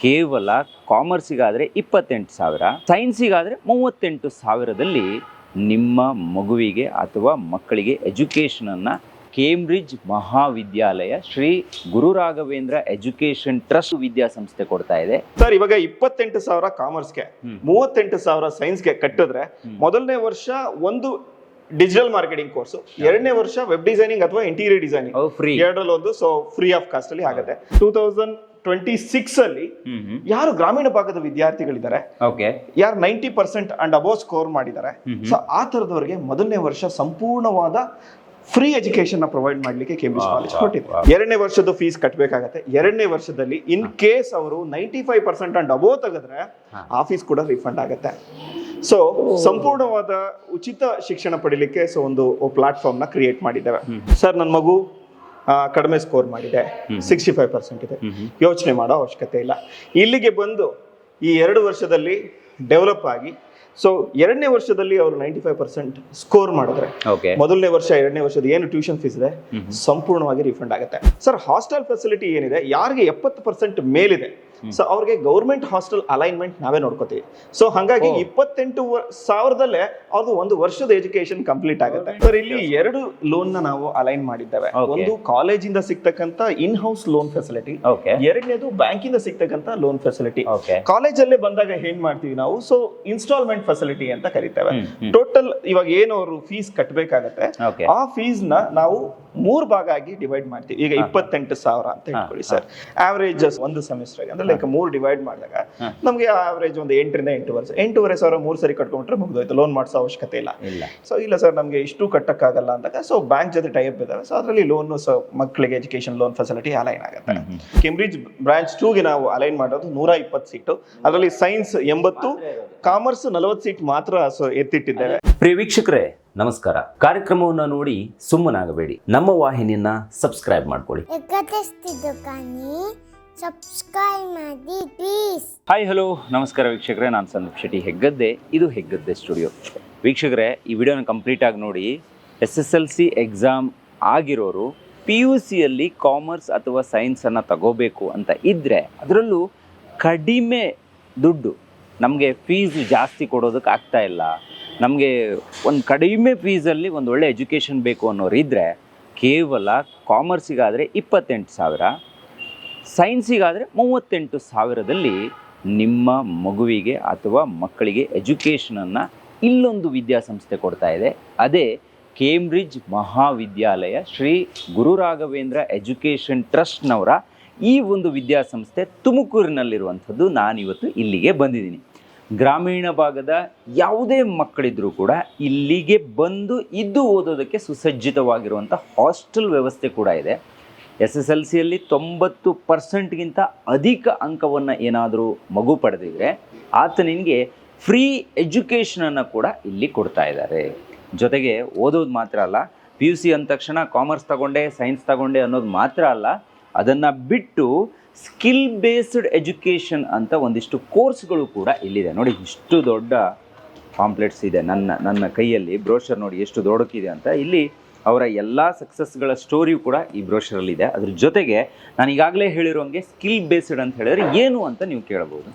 ಕೇವಲ ಕಾಮರ್ಸಿಗಾದರೆ 28,000, ಸೈನ್ಸಿಗಾದರೆ 38,000ದಲ್ಲಿ ನಿಮ್ಮ ಮಗುವಿಗೆ ಅಥವಾ ಮಕ್ಕಳಿಗೆ ಎಜುಕೇಷನನ್ನು ಕೇಂಬ್ರಿಡ್ಜ್ ಮಹಾವಿದ್ಯಾಲಯ ಶ್ರೀ ಗುರು ರಾಘವೇಂದ್ರ ಎಜುಕೇಷನ್ ಟ್ರಸ್ಟ್ ವಿದ್ಯಾಸಂಸ್ಥೆ ಕೊಡ್ತಾ ಇದೆ. ಸರ್, ಇವಾಗ 28,000 ಕಾಮರ್ಸ್ಗೆ, 38,000 ಸೈನ್ಸ್ಗೆ ಕಟ್ಟಿದ್ರೆ ಮೊದಲನೇ ವರ್ಷ ಒಂದು ಡಿಜಿಟಲ್ ಮಾರ್ಕೆಟಿಂಗ್ ಕೋರ್ಸ್, ಎರಡನೇ ವರ್ಷ ವೆಬ್ ಡಿಸೈನಿಂಗ್ ಅಥವಾ ಇಂಟೀರಿಯರ್ ಡಿಸೈನಿಂಗ್ ಫ್ರೀ, ಎರಡರಲ್ಲಿ ಒಂದು. ಸೊ ಫ್ರೀ ಆಫ್ ಕಾಸ್ಟ್ ಅಲ್ಲಿ ಆಗುತ್ತೆ. 2026 ಅಲ್ಲಿ ಯಾರು ಗ್ರಾಮೀಣ ಭಾಗದ ವಿದ್ಯಾರ್ಥಿಗಳಿದ್ದಾರೆ, ಯಾರು 90% ಅಂಡ್ ಅಬೋವ್ ಸ್ಕೋರ್ ಮಾಡಿದ್ದಾರೆ, ಸೊ ಆ ತರದವರಿಗೆ ಮೊದಲನೇ ವರ್ಷ ಸಂಪೂರ್ಣವಾದ ಫ್ರೀ ಎಜುಕೇಶನ್ ನ ಪ್ರೊವೈಡ್ ಮಾಡ್ಲಿಕ್ಕೆ ಕೇಂಬ್ರಿಡ್ಜ್ ಕಾಲೇಜ್ ಕೊಟ್ಟಿದೆ. ಎರಡನೇ ವರ್ಷದ ಫೀಸ್ ಕಟ್ಟಬೇಕಾಗತ್ತೆ. ಎರಡನೇ ವರ್ಷದಲ್ಲಿ ಇನ್ ಕೇಸ್ ಅವರು 95% ಅಂಡ್ ಅಬೋವ್ ತೆಗೆದ್ರೆ ಆ ಫೀಸ್ ಕೂಡ ರಿಫಂಡ್ ಆಗುತ್ತೆ. ಸೊ ಸಂಪೂರ್ಣವಾದ ಉಚಿತ ಶಿಕ್ಷಣ ಪಡಿಲಿಕ್ಕೆ ಒಂದು ಪ್ಲಾಟ್ಫಾರ್ಮ್ ನ ಕ್ರಿಯೇಟ್ ಮಾಡಿದ್ದೇವೆ. ಸರ್, ನನ್ನ ಮಗು ಕಡಿಮೆ ಸ್ಕೋರ್ ಮಾಡಿದೆ, 65% ಇದೆ, ಯೋಚನೆ ಮಾಡೋ ಅವಶ್ಯಕತೆ ಇಲ್ಲ. ಇಲ್ಲಿಗೆ ಬಂದು ಈ 2 ವರ್ಷದಲ್ಲಿ ಡೆವಲಪ್ ಆಗಿ, ಸೊ ಎರಡನೇ ವರ್ಷದಲ್ಲಿ ಅವರು 95% ಸ್ಕೋರ್ ಮಾಡಿದ್ರೆ ಮೊದಲನೇ ವರ್ಷ ಎರಡನೇ ವರ್ಷದ ಏನು ಟ್ಯೂಷನ್ ಫೀಸ್ ಇದೆ ಸಂಪೂರ್ಣವಾಗಿ ರಿಫಂಡ್ ಆಗುತ್ತೆ. ಸರ್, ಹಾಸ್ಟೆಲ್ ಫೆಸಿಲಿಟಿ ಏನಿದೆ, ಯಾರಿಗೆ 70% ಮೇಲಿದೆ, ಸೊ ಅವ್ರಿಗೆ ಗೌರ್ಮೆಂಟ್ ಹಾಸ್ಟೆಲ್ ಅಲೈನ್ಮೆಂಟ್ ನಾವೇ ನೋಡ್ಕೋತೀವಿ. ಸೊ ಹಾಗಾಗಿ 28,000ದಲ್ಲೇ ಅವ್ರದ್ದು ಒಂದು ವರ್ಷದ ಎಜುಕೇಶನ್ ಕಂಪ್ಲೀಟ್ ಆಗುತ್ತೆ. ಸರ್, ಇಲ್ಲಿ 2 ಲೋನ್ ನ ನಾವು ಅಲೈನ್ ಮಾಡಿದ್ದೇವೆ. ಒಂದು ಕಾಲೇಜಿಂದ ಸಿಗ್ತಕ್ಕಂತ ಇನ್ ಹೌಸ್ ಲೋನ್ ಫೆಸಿಲಿಟಿ, ಎರಡನೇದು ಬ್ಯಾಂಕಿಂದ ಸಿಗ್ತಕ್ಕಂತ ಲೋನ್ ಫೆಸಿಲಿಟಿ. ಕಾಲೇಜಲ್ಲೇ ಬಂದಾಗ ಏನ್ ಮಾಡ್ತೀವಿ ನಾವು, ಸೊ ಇನ್ಸ್ಟಾಲ್ಮೆಂಟ್ ಫೆಸಿಲಿಟಿ ಅಂತ ಕರಿತೇವೆ. ಟೋಟಲ್ ಇವಾಗ ಏನು ಅವರು ಫೀಸ್ ಕಟ್ಟಬೇಕಾಗತ್ತೆ, ಆ ಫೀಸ್ ನ ನಾವು 3 ಭಾಗ ಆಗಿ ಡಿವೈಡ್ ಮಾಡ್ತೀವಿ. ಈಗ 28,000 ಅಂತ ಇಟ್ಕೊಳ್ಳಿ ಸರ್. ಆವರೇಜ್ ಒಂದು ಸೆಮಿಸ್ಟರ್ ಅಂದ್ರೆ ಲೈಕ್ 3 ಡಿವೈಡ್ ಮಾಡಿದಾಗ ನಮ್ಗೆ ಆವರೇಜ್ ಒಂದು 8 ರಿಂದ 8 ವರ್ಷ, 8,500 3 ಸರಿ ಕಟ್ಕೊಂಡ್ರೆ ಮುಗಿದೋಯ್ತು, ಲೋನ್ ಮಾಡಿಸೋ ಅವಶ್ಯಕತೆ ಇಲ್ಲ. ಸೊ ಇಲ್ಲ ಸರ್, ನಮ್ಗೆ ಇಷ್ಟು ಕಟ್ಟಕ್ಕಾಗಲ್ಲ ಅಂದಾಗ ಸೊ ಬ್ಯಾಂಕ್ ಜೊತೆ ಟೈಅಪ್ ಇದಾವೆ. ಸೊ ಅದರಲ್ಲಿ ಲೋನ್ ಮಕ್ಕಳಿಗೆ ಎಜುಕೇಶನ್ ಲೋನ್ ಫೆಸಿಲಿಟಿ ಅಲೈನ್ ಆಗುತ್ತೆ. ಕೇಂಬ್ರಿಡ್ಜ್ ಬ್ರಾಂಚ್ 2ಗೆ ನಾವು ಅಲೈನ್ ಮಾಡೋದು 120 ಸೀಟು. ಅದರಲ್ಲಿ ಸೈನ್ಸ್ 80, ಕಾಮರ್ಸ್ 40 ಸೀಟ್ ಮಾತ್ರ ಎತ್ತಿಟ್ಟಿದ್ದೇವೆ. ಪ್ರಿಯ ವೀಕ್ಷಕರೇ ನಮಸ್ಕಾರ. ಕಾರ್ಯಕ್ರಮವನ್ನು ನೋಡಿ ಸುಮ್ಮನಾಗಬೇಡಿ, ನಮ್ಮ ವಾಹಿನಿಯನ್ನ ಸಬ್ಸ್ಕ್ರೈಬ್ ಮಾಡ್ಕೊಳ್ಳಿ. ಹಾಯ್ ಹಲೋ ನಮಸ್ಕಾರ ವೀಕ್ಷಕರೇ, ನಾನು ಸಂದೀಪ್ ಶೆಟ್ಟಿ ಹೆಗ್ಗದ್ದೆ. ಇದು ಹೆಗ್ಗದ್ದೆ ಸ್ಟುಡಿಯೋ. ವೀಕ್ಷಕರೇ, ಈ ವಿಡಿಯೋನ ಕಂಪ್ಲೀಟ್ ಆಗಿ ನೋಡಿ. SSLC ಎಕ್ಸಾಮ್ ಆಗಿರೋರು PUCಯಲ್ಲಿ ಕಾಮರ್ಸ್ ಅಥವಾ ಸೈನ್ಸನ್ನು ತಗೋಬೇಕು ಅಂತ ಇದ್ದರೆ, ಅದರಲ್ಲೂ ಕಡಿಮೆ ದುಡ್ಡು, ನಮಗೆ ಫೀಸ್ ಜಾಸ್ತಿ ಕೊಡೋದಕ್ಕೆ ಆಗ್ತಾ ಇಲ್ಲ, ನಮಗೆ ಒಂದು ಕಡಿಮೆ ಫೀಸಲ್ಲಿ ಒಂದು ಒಳ್ಳೆ ಎಜುಕೇಷನ್ ಬೇಕು ಅನ್ನೋರು ಇದ್ದರೆ, ಕೇವಲ ಕಾಮರ್ಸಿಗಾದರೆ 28,000, ಸೈನ್ಸಿಗಾದರೆ 38,000ದಲ್ಲಿ ನಿಮ್ಮ ಮಗುವಿಗೆ ಅಥವಾ ಮಕ್ಕಳಿಗೆ ಎಜುಕೇಷನನ್ನು ಇಲ್ಲೊಂದು ವಿದ್ಯಾಸಂಸ್ಥೆ ಕೊಡ್ತಾ ಇದೆ. ಅದೇ ಕೇಂಬ್ರಿಡ್ಜ್ ಮಹಾವಿದ್ಯಾಲಯ ಶ್ರೀ ಗುರು ರಾಘವೇಂದ್ರ ಎಜುಕೇಷನ್ ಟ್ರಸ್ಟ್ನವರ ಈ ಒಂದು ವಿದ್ಯಾಸಂಸ್ಥೆ ತುಮಕೂರಿನಲ್ಲಿರುವಂಥದ್ದು. ನಾನಿವತ್ತು ಇಲ್ಲಿಗೆ ಬಂದಿದ್ದೀನಿ. ಗ್ರಾಮೀಣ ಭಾಗದ ಯಾವುದೇ ಮಕ್ಕಳಿದ್ರೂ ಕೂಡ ಇಲ್ಲಿಗೆ ಬಂದು ಇದ್ದು ಓದೋದಕ್ಕೆ ಸುಸಜ್ಜಿತವಾಗಿರುವಂಥ ಹಾಸ್ಟೆಲ್ ವ್ಯವಸ್ಥೆ ಕೂಡ ಇದೆ. SSLCಯಲ್ಲಿ 90%ಗಿಂತ ಅಧಿಕ ಅಂಕವನ್ನು ಏನಾದರೂ ಮಗು ಪಡೆದಿದ್ರೆ ಆತನಿಗೆ ಫ್ರೀ ಎಜುಕೇಷನನ್ನು ಕೂಡ ಇಲ್ಲಿ ಕೊಡ್ತಾ ಇದ್ದಾರೆ. ಜೊತೆಗೆ ಓದೋದು ಮಾತ್ರ ಅಲ್ಲ, PUC ಅಂದ ತಕ್ಷಣ ಕಾಮರ್ಸ್ ತಗೊಂಡೆ ಸೈನ್ಸ್ ತಗೊಂಡೆ ಅನ್ನೋದು ಮಾತ್ರ ಅಲ್ಲ, ಅದನ್ನು ಬಿಟ್ಟು ಸ್ಕಿಲ್ ಬೇಸ್ಡ್ ಎಜುಕೇಷನ್ ಅಂತ ಒಂದಿಷ್ಟು ಕೋರ್ಸ್ಗಳು ಕೂಡ ಇಲ್ಲಿದೆ. ನೋಡಿ, ಇಷ್ಟು ದೊಡ್ಡ ಪಾಂಪ್ಲೆಟ್ಸ್ ಇದೆ ನನ್ನ ಕೈಯಲ್ಲಿ. ಬ್ರೋಷರ್ ನೋಡಿ ಎಷ್ಟು ದೊಡ್ಡಕ್ಕಿದೆ ಅಂತ. ಇಲ್ಲಿ ಅವರ ಎಲ್ಲ ಸಕ್ಸಸ್ಗಳ ಸ್ಟೋರಿಯು ಕೂಡ ಈ ಬ್ರೋಷರಲ್ಲಿದೆ. ಅದ್ರ ಜೊತೆಗೆ ನಾನು ಈಗಾಗಲೇ ಹೇಳಿರೋಂಗೆ ಸ್ಕಿಲ್ ಬೇಸ್ಡ್ ಅಂತ ಹೇಳಿದ್ರೆ ಏನು ಅಂತ ನೀವು ಕೇಳಬಹುದು.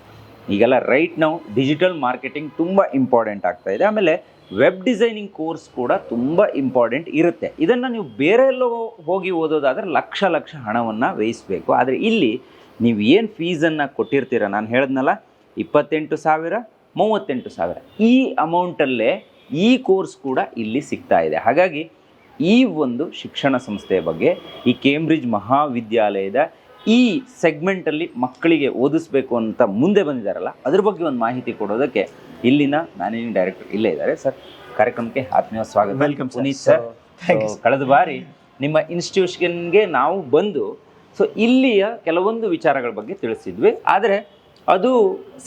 ಈಗೆಲ್ಲ ರೈಟ್ ನಾವು ಡಿಜಿಟಲ್ ಮಾರ್ಕೆಟಿಂಗ್ ತುಂಬ ಇಂಪಾರ್ಟೆಂಟ್ ಆಗ್ತಾ ಇದೆ. ಆಮೇಲೆ ವೆಬ್ ಡಿಸೈನಿಂಗ್ ಕೋರ್ಸ್ ಕೂಡ ತುಂಬ ಇಂಪಾರ್ಟೆಂಟ್ ಇರುತ್ತೆ. ಇದನ್ನು ನೀವು ಬೇರೆ ಎಲ್ಲೋ ಹೋಗಿ ಓದೋದಾದರೆ ಲಕ್ಷ ಹಣವನ್ನು ವ್ಯಯಿಸಬೇಕು. ಆದರೆ ಇಲ್ಲಿ ನೀವು ಏನು ಫೀಸನ್ನು ಕೊಟ್ಟಿರ್ತೀರ, ನಾನು ಹೇಳಿದ್ನಲ್ಲ 28,000, 38,000, ಈ ಅಮೌಂಟಲ್ಲೇ ಈ ಕೋರ್ಸ್ ಕೂಡ ಇಲ್ಲಿ ಸಿಗ್ತಾ ಇದೆ. ಹಾಗಾಗಿ ಈ ಒಂದು ಶಿಕ್ಷಣ ಸಂಸ್ಥೆಯ ಬಗ್ಗೆ, ಈ ಕೇಂಬ್ರಿಡ್ಜ್ ಮಹಾವಿದ್ಯಾಲಯದ ಈ ಸೆಗ್ಮೆಂಟಲ್ಲಿ ಮಕ್ಕಳಿಗೆ ಓದಿಸ್ಬೇಕು ಅಂತ ಮುಂದೆ ಬಂದಿದ್ದಾರಲ್ಲ, ಅದ್ರ ಬಗ್ಗೆ ಒಂದು ಮಾಹಿತಿ ಕೊಡೋದಕ್ಕೆ ಇಲ್ಲಿನ ಮ್ಯಾನೇಜಿಂಗ್ ಡೈರೆಕ್ಟರ್ ಇಲ್ಲೇ ಇದ್ದಾರೆ. ಸರ್, ಕಾರ್ಯಕ್ರಮಕ್ಕೆ ಆತ್ಮೀಯ ಸ್ವಾಗತ. Welcome Puneeth sir. ಕಳೆದ ಬಾರಿ ನಿಮ್ಮ ಇನ್ಸ್ಟಿಟ್ಯೂಷನ್ಗೆ ನಾವು ಬಂದು ಇಲ್ಲಿಯ ಕೆಲವೊಂದು ವಿಚಾರಗಳ ಬಗ್ಗೆ ತಿಳಿಸಿದ್ವಿ. ಆದರೆ ಅದು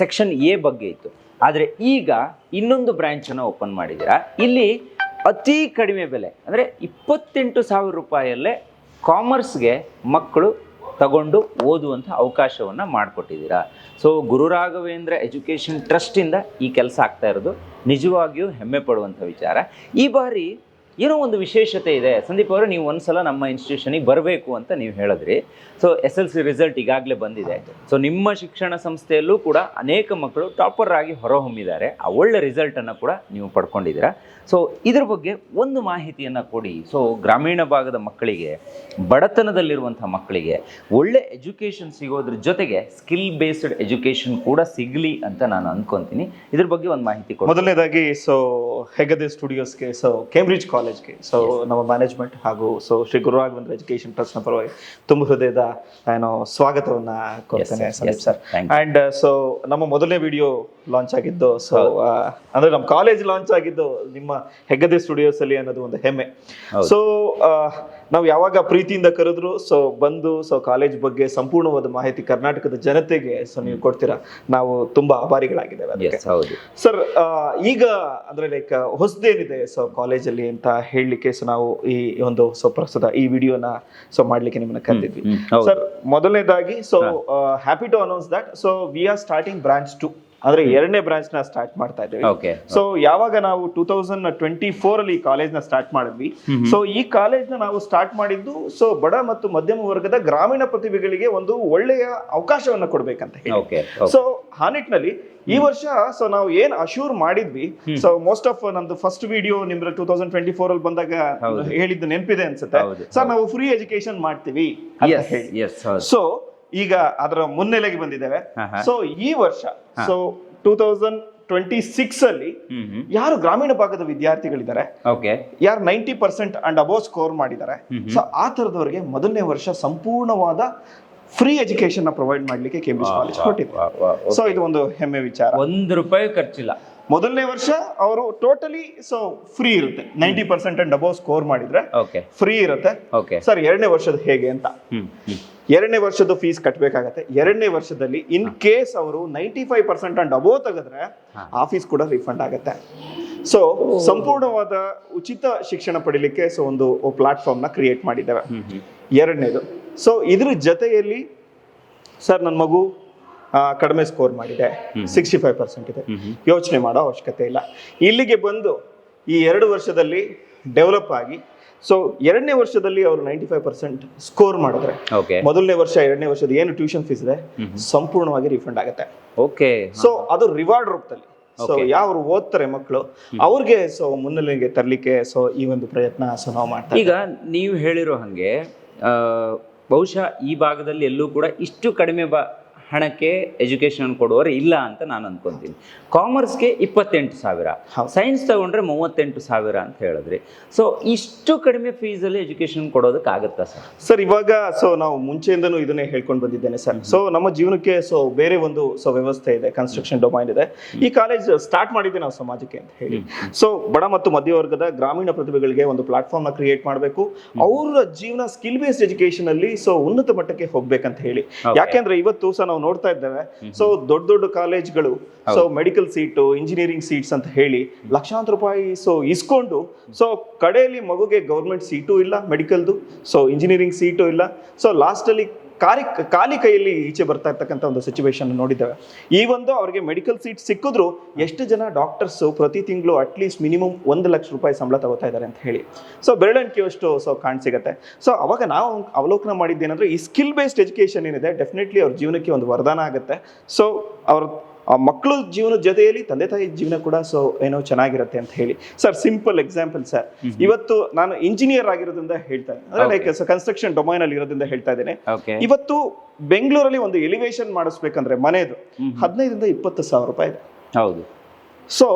ಸೆಕ್ಷನ್ A ಬಗ್ಗೆ ಇತ್ತು. ಆದರೆ ಈಗ ಇನ್ನೊಂದು ಬ್ರ್ಯಾಂಚನ್ನು ಓಪನ್ ಮಾಡಿದ್ದೀರಾ. ಇಲ್ಲಿ ಅತಿ ಕಡಿಮೆ ಬೆಲೆ ಅಂದರೆ 28,000 ರೂಪಾಯಲ್ಲೇ ಕಾಮರ್ಸ್ಗೆ ಮಕ್ಕಳು ತಗೊಂಡು ಓದುವಂಥ ಅವಕಾಶವನ್ನು ಮಾಡಿಕೊಟ್ಟಿದ್ದೀರಾ. ಸೊ ಗುರು ರಾಘವೇಂದ್ರ ಎಜುಕೇಷನ್ ಟ್ರಸ್ಟಿಂದ ಈ ಕೆಲಸ ಆಗ್ತಾ ಇರೋದು ನಿಜವಾಗಿಯೂ ಹೆಮ್ಮೆ ಪಡುವಂಥ ವಿಚಾರ. ಈ ಬಾರಿ ಏನೋ ಒಂದು ವಿಶೇಷತೆ ಇದೆ. ಸಂದೀಪ್ ಅವರೇ, ನೀವು ಒಂದ್ಸಲ ನಮ್ಮ ಇನ್ಸ್ಟಿಟ್ಯೂಷನಿಗೆ ಬರಬೇಕು ಅಂತ ನೀವು ಹೇಳಿದ್ರಿ. ಸೊ SSLC ರಿಸಲ್ಟ್ ಈಗಾಗಲೇ ಬಂದಿದೆ. ಸೊ ನಿಮ್ಮ ಶಿಕ್ಷಣ ಸಂಸ್ಥೆಯಲ್ಲೂ ಕೂಡ ಅನೇಕ ಮಕ್ಕಳು ಟಾಪರ್ ಆಗಿ ಹೊರಹೊಮ್ಮಿದ್ದಾರೆ. ಆ ಒಳ್ಳೆ ರಿಸಲ್ಟನ್ನು ಕೂಡ ನೀವು ಪಡ್ಕೊಂಡಿದ್ದೀರಾ. ಸೊ ಇದ್ರ ಬಗ್ಗೆ ಒಂದು ಮಾಹಿತಿಯನ್ನು ಕೊಡಿ. ಸೊ ಗ್ರಾಮೀಣ ಭಾಗದ ಮಕ್ಕಳಿಗೆ, ಬಡತನದಲ್ಲಿರುವಂಥ ಮಕ್ಕಳಿಗೆ ಒಳ್ಳೆ ಎಜುಕೇಷನ್ ಸಿಗೋದ್ರ ಜೊತೆಗೆ ಸ್ಕಿಲ್ ಬೇಸ್ಡ್ ಎಜುಕೇಷನ್ ಕೂಡ ಸಿಗಲಿ ಅಂತ ನಾನು ಅನ್ಕೊಂತೀನಿ. ಇದ್ರ ಬಗ್ಗೆ ಒಂದು ಮಾಹಿತಿ ಕೊಡಿ. ಮೊದಲನೇದಾಗಿ ಸೊ ಹೆಗ್ಗದ್ದೆ ಸ್ಟುಡಿಯೋಸ್ಗೆ, ಸೊ ಕೇಂಬ್ರಿಡ್ಜ್ ಕಾಲೇಜ್ಗೆ, ಸೊ ನಮ್ಮ ಮ್ಯಾನೇಜ್ಮೆಂಟ್ ಹಾಗೂ ಸೊ ಶ್ರೀ ಗುರು ರಾಘವೇಂದ್ರ ಎಜುಕೇಶನ್ ಟ್ರಸ್ಟ್ನ ಪರವಾಗಿ ತುಂಬ ಹೃದಯದ ಸ್ವಾಗತವನ್ನ ಕೊಡ್ತೇನೆ ಸಂದೀಪ್ ಸರ್. ಅಂಡ್ ಸೊ ನಮ್ಮ ಮೊದಲನೇ ವಿಡಿಯೋ ಲಾಂಚ್ ಆಗಿದ್ದು, ಸೊ ಅಂದ್ರೆ ನಮ್ಮ ಕಾಲೇಜ್ ಲಾಂಚ್ ಆಗಿದ್ದು ನಿಮ್ಮ ಹೆಗ್ಗದ್ದೆ ಸ್ಟುಡಿಯೋಸ್ ಅಲ್ಲಿ ಅನ್ನೋದು ಒಂದು ಹೆಮ್ಮೆ. ಸೊ ನಾವು ಯಾವಾಗ ಪ್ರೀತಿಯಿಂದ ಕರೆದ್ರು ಸೊ ಬಂದು ಸೊ ಕಾಲೇಜ್ ಬಗ್ಗೆ ಸಂಪೂರ್ಣವಾದ ಮಾಹಿತಿ ಕರ್ನಾಟಕದ ಜನತೆಗೆ ಸೊ ನೀವು ಕೊಡ್ತೀರಾ, ನಾವು ತುಂಬಾ ಆಭಾರಿಗಳಾಗಿದ್ದೇವೆ. ಸರ್, ಈಗ ಅಂದ್ರೆ ಲೈಕ್ ಹೊಸದೇನಿದೆ ಸೊ ಕಾಲೇಜಲ್ಲಿ ಅಂತ ಹೇಳಲಿಕ್ಕೆ ಸೊ ನಾವು ಈ ಒಂದು ಸೊ ಪ್ರಸ್ತುತ ಈ ವಿಡಿಯೋನ ಸೊ ಮಾಡ್ಲಿಕ್ಕೆ ನಿಮ್ಮನ್ನ ಕರೆದಿದ್ವಿ ಸರ್. ಮೊದಲನೇದಾಗಿ so happy to announce that so we are starting branch 2, ಅಂದ್ರೆ 2ನೇ ಬ್ರಾಂಚ್ ನ ಸ್ಟಾರ್ಟ್ ಮಾಡ್ತಾ ಇದ್ದೇವೆ. ಸೊ ಯಾವಾಗ ನಾವು 2024 ಅಲ್ಲಿ ಕಾಲೇಜ್ ನ ಸ್ಟಾರ್ಟ್ ಮಾಡಿದ್ವಿ, ಸೊ ಈ ಕಾಲೇಜ್ ನ ನಾವು ಸ್ಟಾರ್ಟ್ ಮಾಡಿದ್ದು ಸೊ ಬಡ ಮತ್ತು ಮಧ್ಯಮ ವರ್ಗದ ಗ್ರಾಮೀಣ ಪ್ರತಿಭೆಗಳಿಗೆ ಒಂದು ಒಳ್ಳೆಯ ಅವಕಾಶವನ್ನ ಕೊಡ್ಬೇಕಂತ ಹೇಳಿ. ಸೊ ಆ ನಿಟ್ಟಿನಲ್ಲಿ ಈ ವರ್ಷ ಸೊ ನಾವು ಏನ್ ಅಶ್ಯೂರ್ ಮಾಡಿದ್ವಿ, ಸೊ ಮೋಸ್ಟ್ ಆಫ್ ನಮ್ದು ಫಸ್ಟ್ ವಿಡಿಯೋ ನಿಮ್ದು 2024 ಅಲ್ಲಿ ಬಂದಾಗ ಹೇಳಿದ್ದು ನೆನಪಿದೆ ಅನ್ಸುತ್ತೆ ಸರ್, ನಾವು ಫ್ರೀ ಎಜುಕೇಶನ್ ಮಾಡ್ತೀವಿ ಅಂತ ಹೇಳಿ. ಸೊ ಈಗ ಅದರ ಮುನ್ನೆಲೆಗೆ ಬಂದಿದ್ದೇವೆ. ಸೊ ಈ ವರ್ಷ ಸೊ 2026 ಅಲ್ಲಿ ಯಾರು ಗ್ರಾಮೀಣ ಭಾಗದ ವಿದ್ಯಾರ್ಥಿಗಳಿದ್ದಾರೆ, ಯಾರು 90% ಅಂಡ್ ಅಬೋವ್ ಸ್ಕೋರ್ ಮಾಡಿದ್ದಾರೆ, ಸೊ ಆ ತರದವರಿಗೆ ಮೊದಲನೇ ವರ್ಷ ಸಂಪೂರ್ಣವಾದ ಫ್ರೀ ಎಜುಕೇಶನ್ ನ ಪ್ರೊವೈಡ್ ಮಾಡ್ಲಿಕ್ಕೆ ಕೇಂಬ್ರಿಡ್ಜ್ ಕಾಲೇಜ್ ಕೊಟ್ಟಿದೆ. ಸೊ ಇದು ಒಂದು ಹೆಮ್ಮೆ ವಿಚಾರ. ₹1 ಖರ್ಚಿಲ್ಲ. ಮೊದಲನೇ ವರ್ಷ ಅವರು ಟೋಟಲಿ ಸೊ ಫ್ರೀ ಇರುತ್ತೆ. 90% ಅಂಡ್ ಅಬೋವ್ ಸ್ಕೋರ್ ಮಾಡಿದ್ರೆ ಫ್ರೀ ಇರುತ್ತೆ ಸರ್. 2ನೇ ವರ್ಷದ ಹೇಗೆ ಅಂತ, 2ನೇ ವರ್ಷದ ಫೀಸ್ ಕಟ್ಟಬೇಕಾಗತ್ತೆ. 2ನೇ ವರ್ಷದಲ್ಲಿ ಇನ್ ಕೇಸ್ ಅವರು 95% ಅಂಡ್ ಅಬೋವ್ ತೆಗೆದ್ರೆ ಆ ಫೀಸ್ ಕೂಡ ರಿಫಂಡ್ ಆಗುತ್ತೆ. ಸೊ ಸಂಪೂರ್ಣವಾದ ಉಚಿತ ಶಿಕ್ಷಣ ಪಡಿಲಿಕ್ಕೆ ಸೊ ಒಂದು ಪ್ಲಾಟ್ಫಾರ್ಮ್ ನ ಕ್ರಿಯೇಟ್ ಮಾಡಿದ್ದೇವೆ. 2ನೇದು ಸೊ ಇದ್ರ ಜೊತೆಯಲ್ಲಿ ಸರ್ ನನ್ನ ಮಗು ಕಡಿಮೆ ಸ್ಕೋರ್ ಮಾಡಿದೆ, 65% ಇದೆ, ಯೋಚನೆ ಮಾಡೋ ಅವಶ್ಯಕತೆ ಇಲ್ಲ. ಇಲ್ಲಿಗೆ ಬಂದು ಈ 2 ವರ್ಷದಲ್ಲಿ ಡೆವಲಪ್ ಆಗಿ ಸೊ 2ನೇ ವರ್ಷದಲ್ಲಿ ಅವರು 95% ಸ್ಕೋರ್ ಮಾಡಿದ್ರೆ ಮೊದಲನೇ ವರ್ಷ 2ನೇ ವರ್ಷದ ಏನು ಟ್ಯೂಷನ್ ಫೀಸ್ ಇದೆ ಸಂಪೂರ್ಣವಾಗಿ ರಿಫಂಡ್ ಆಗುತ್ತೆ. ಸೊ ಅದು ರಿವಾರ್ಡ್ ರೂಪದಲ್ಲಿ ಸೊ ಯಾರು ಓದ್ತಾರೆ ಮಕ್ಕಳು ಅವ್ರಿಗೆ ಸೊ ಮುನ್ನೆಲೆಗೆ ತರಲಿಕ್ಕೆ ಸೊ ಈ ಒಂದು ಪ್ರಯತ್ನ ಸೊ ನಾವು ಮಾಡ್ತೀವಿ. ಈಗ ನೀವು ಹೇಳಿರೋ ಹಂಗೆ ಬಹುಶಃ ಈ ಭಾಗದಲ್ಲಿ ಎಲ್ಲೂ ಕೂಡ ಇಷ್ಟು ಕಡಿಮೆ ಹಣಕ್ಕೆ ಎಜುಕೇಶನ್ ಕೊಡುವವರು ಇಲ್ಲ ಅಂತ ನಾನು ಅನ್ಕೊಂತೀನಿ. ಕಾಮರ್ಸ್ಗೆ 28,000, ಸೈನ್ಸ್ ತಗೊಂಡ್ರೆ 38,000 ಅಂತ ಹೇಳಿದ್ರಿ. ಸೊ ಇಷ್ಟು ಕಡಿಮೆ ಫೀಸಲ್ಲಿ ಎಜುಕೇಶನ್ ಕೊಡೋದಕ್ಕಾಗತ್ತಾ ಸರ್? ಸರ್ ಇವಾಗ ಸೊ ನಾವು ಮುಂಚೆಯಿಂದನೂ ಇದನ್ನೇ ಹೇಳ್ಕೊಂಡು ಬಂದಿದ್ದೇನೆ ಸರ್. ಸೊ ನಮ್ಮ ಜೀವನಕ್ಕೆ ಸೊ ಬೇರೆ ಒಂದು ಸೊ ವ್ಯವಸ್ಥೆ ಇದೆ, ಕನ್ಸ್ಟ್ರಕ್ಷನ್ ಡೊಮೈನ್ ಇದೆ. ಈ ಕಾಲೇಜ್ ಸ್ಟಾರ್ಟ್ ಮಾಡಿದ್ದೆ ನಾವು ಸಮಾಜಕ್ಕೆ ಅಂತ ಹೇಳಿ. ಸೊ ಬಡ ಮತ್ತು ಮಧ್ಯವರ್ಗದ ಗ್ರಾಮೀಣ ಪ್ರತಿಭೆಗಳಿಗೆ ಒಂದು ಪ್ಲಾಟ್ಫಾರ್ಮ್ ನ ಕ್ರಿಯೇಟ್ ಮಾಡಬೇಕು, ಅವರ ಜೀವನ ಸ್ಕಿಲ್ ಬೇಸ್ಡ್ ಎಜುಕೇಶನ್ ಅಲ್ಲಿ ಸೊ ಉನ್ನತ ಮಟ್ಟಕ್ಕೆ ಹೋಗ್ಬೇಕಂತ ಹೇಳಿ. ಯಾಕೆಂದ್ರೆ ಇವತ್ತು ಸಹ ನಾವು ನೋಡ್ತಾ ಇದ್ದೇವೆ ಸೊ ದೊಡ್ಡ ದೊಡ್ಡ ಕಾಲೇಜ್ಗಳು so medical seat, engineering seats ಅಂತ ಹೇಳಿ ಲಕ್ಷಾಂತರ ರೂಪಾಯಿ ಸೊ ಇಸ್ಕೊಂಡು ಸೊ ಕಡೆಯಲ್ಲಿ ಮಗುಗೆ ಗೌರ್ಮೆಂಟ್ ಸೀಟು ಇಲ್ಲ, ಮೆಡಿಕಲ್ದು ಸೊ ಇಂಜಿನಿಯರಿಂಗ್ ಸೀಟು ಇಲ್ಲ. ಸೊ ಲಾಸ್ಟ್ ಅಲ್ಲಿ ಖಾಲಿ ಕೈಯಲ್ಲಿ ಈಚೆ ಬರ್ತಾ ಇರ್ತಕ್ಕಂಥ ಒಂದು ಸಿಚುವೇಶನ್ ನೋಡಿದ್ದೇವೆ. ಈ ಒಂದು ಅವರಿಗೆ ಮೆಡಿಕಲ್ ಸೀಟ್ ಸಿಕ್ಕಿದ್ರು ಎಷ್ಟು ಜನ ಡಾಕ್ಟರ್ಸ್ ಪ್ರತಿ ತಿಂಗಳು ಅಟ್ಲೀಸ್ಟ್ ಮಿನಿಮಮ್ 1 ಲಕ್ಷ ರೂಪಾಯಿ ಸಂಬಳ ತಗೋತಾ ಇದ್ದಾರೆ ಅಂತ ಹೇಳಿ. ಸೊ ಬೆರಳೆಣಿಕೆಯಷ್ಟು ಸೊ ಕಾಣಿಸಿಗತ್ತೆ. ಸೊ ಅವಾಗ ನಾವು ಅವಲೋಕನ ಮಾಡಿದ್ದೇನೆಂದ್ರೆ ಈ ಸ್ಕಿಲ್ ಬೇಸ್ಡ್ ಎಜುಕೇಶನ್ ಏನಿದೆ ಡೆಫಿನೆಟ್ಲಿ ಅವ್ರ ಜೀವನಕ್ಕೆ ಒಂದು ವರದಾನ ಆಗುತ್ತೆ. ಸೊ ಅವ್ರ ಆ ಮಕ್ಕಳು ಜೀವನದ ಜೊತೆಯಲ್ಲಿ ತಂದೆ ತಾಯಿ ಜೀವನ ಕೂಡ ಸೊ ಏನೋ ಚೆನ್ನಾಗಿರುತ್ತೆ ಅಂತ ಹೇಳಿ. ಸರ್ ಸಿಂಪಲ್ ಎಕ್ಸಾಂಪಲ್ ಸರ್, ಇವತ್ತು ನಾನು ಇಂಜಿನಿಯರ್ ಆಗಿರೋದ್ರಿಂದ ಹೇಳ್ತಾ ಇದ್ದೇನೆ, ಅಂದ್ರೆ ಲೈಕ್ ಕನ್ಸ್ಟ್ರಕ್ಷನ್ ಡೊಮೈನ್ ಅಲ್ಲಿ ಇರೋದ್ರಿಂದ ಹೇಳ್ತಾ ಇದ್ದೇನೆ. ಇವತ್ತು ಬೆಂಗಳೂರಲ್ಲಿ ಒಂದು ಎಲಿವೇಶನ್ ಮಾಡಿಸ್ಬೇಕಂದ್ರೆ ಮನೆದು 15,000 to 20,000 ರೂಪಾಯಿ ಇದೆ. ಹೌದು. ಸೊ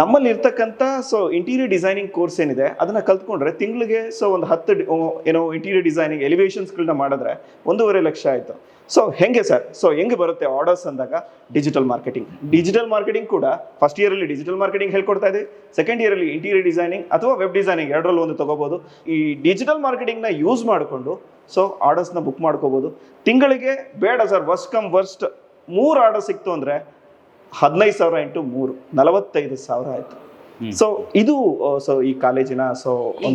ನಮ್ಮಲ್ಲಿ ಇರ್ತಕ್ಕಂಥ ಸೊ ಇಂಟೀರಿಯರ್ ಡಿಸೈನಿಂಗ್ ಕೋರ್ಸ್ ಏನಿದೆ ಅದನ್ನ ಕಲ್ತ್ಕೊಂಡ್ರೆ ತಿಂಗಳಿಗೆ ಸೊ ಒಂದು 10 ಏನೋ ಇಂಟೀರಿಯರ್ ಡಿಸೈನಿಂಗ್ ಎಲಿವೇಶನ್ಸ್ಗಳನ್ನ ಮಾಡಿದ್ರೆ 1.5 ಲಕ್ಷ ಆಯ್ತು. ಸೊ ಹೆಂಗೆ ಸರ್, ಸೊ ಹೆಂಗೆ ಬರುತ್ತೆ ಆರ್ಡರ್ಸ್ ಅಂದಾಗ ಡಿಜಿಟಲ್ ಮಾರ್ಕೆಟಿಂಗ್ ಕೂಡ ಫಸ್ಟ್ ಇಯರ್ ಅಲ್ಲಿ ಡಿಜಿಟಲ್ ಮಾರ್ಕೆಟಿಂಗ್ ಹೇಳ್ಕೊಡ್ತಾ ಇದೆ, ಸೆಕೆಂಡ್ ಇಯರ್ ಅಲ್ಲಿ ಇಂಟೀರಿಯರ್ ಡಿಸೈನಿಂಗ್ ಅಥವಾ ವೆಬ್ ಡಿಸೈನಿಂಗ್ ಎರಡರಲ್ಲಿ ಒಂದು ತಗೋಬಹುದು. ಈ ಡಿಜಿಟಲ್ ಮಾರ್ಕೆಟಿಂಗ್ ನ ಯೂಸ್ ಮಾಡಿಕೊಂಡು ಸೊ ಆರ್ಡರ್ಸ್ ನ ಬುಕ್ ಮಾಡ್ಕೋಬಹುದು. ತಿಂಗಳಿಗೆ ಬೇಡ sir worst come worst 3 order ಸಿಕ್ತು ಅಂದ್ರೆ 15,000 × 3 45,000 ಆಯ್ತು. ಸೊ ಇದು ಸೊ ಈ ಕಾಲೇಜಿನ ಸೊ